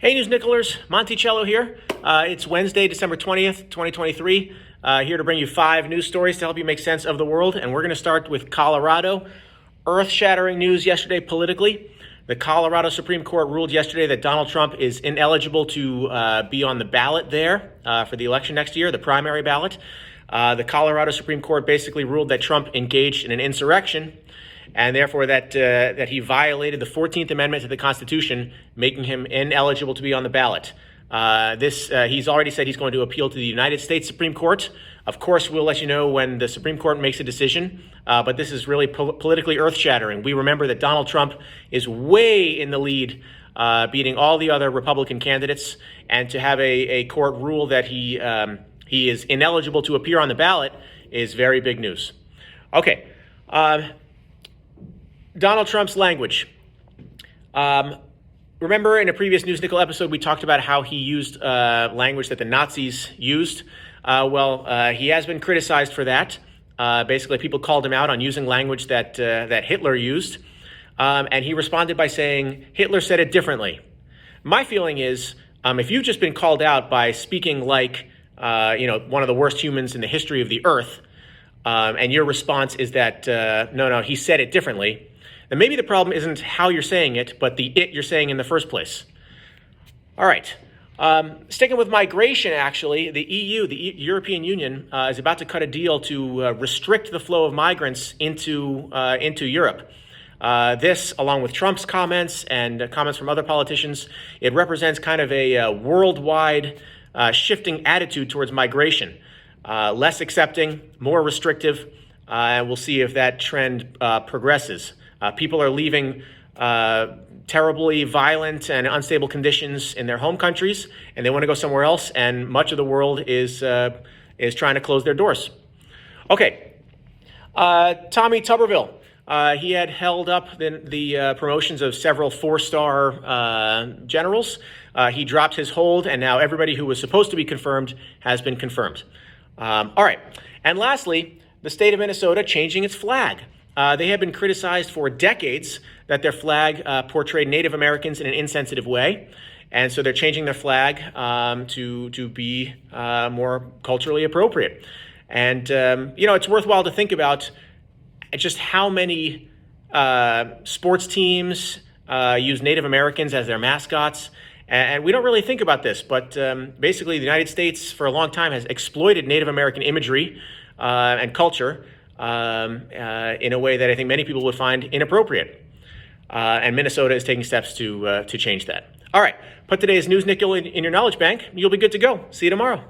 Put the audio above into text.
Hey, NewsNickelers, Monticello here. It's Wednesday, December 20th, 2023. Here to bring you 5 news stories to help you make sense of the world. And we're going to start with Colorado. Earth-shattering news yesterday politically. The Colorado Supreme Court ruled yesterday that Donald Trump is ineligible to be on the ballot there for the election next year, the primary ballot. The Colorado Supreme Court basically ruled that Trump engaged in an insurrection, and therefore that he violated the 14th Amendment to the Constitution, making him ineligible to be on the ballot. He's already said he's going to appeal to the United States Supreme Court. Of course, we'll let you know when the Supreme Court makes a decision, but this is really politically earth-shattering. We remember that Donald Trump is way in the lead, beating all the other Republican candidates, and to have a court rule that he is ineligible to appear on the ballot is very big news. Okay. Donald Trump's language. Remember in a previous News Nickel episode, we talked about how he used language that the Nazis used. He has been criticized for that. Basically, people called him out on using language that Hitler used. And he responded by saying, Hitler said it differently. My feeling is, if you've just been called out by speaking like, one of the worst humans in the history of the earth, and your response is that, no, he said it differently, then maybe the problem isn't how you're saying it, but the it you're saying in the first place. All right. Sticking with migration, actually, the EU, the European Union, is about to cut a deal to restrict the flow of migrants into Europe. This, along with Trump's comments and comments from other politicians, it represents kind of a worldwide shifting attitude towards migration. Less accepting, more restrictive, and we'll see if that trend progresses. People are leaving terribly violent and unstable conditions in their home countries, and they want to go somewhere else, and much of the world is trying to close their doors. Okay, Tommy Tuberville. He had held up the promotions of several 4-star generals. He dropped his hold, and now everybody who was supposed to be confirmed has been confirmed. All right. And lastly, the state of Minnesota changing its flag. They have been criticized for decades that their flag portrayed Native Americans in an insensitive way. And so they're changing their flag to be more culturally appropriate. And, it's worthwhile to think about just how many sports teams use Native Americans as their mascots. And we don't really think about this, but basically the United States for a long time has exploited Native American imagery and culture in a way that I think many people would find inappropriate. And Minnesota is taking steps to change that. All right, put today's News Nickel in your knowledge bank. You'll be good to go. See you tomorrow.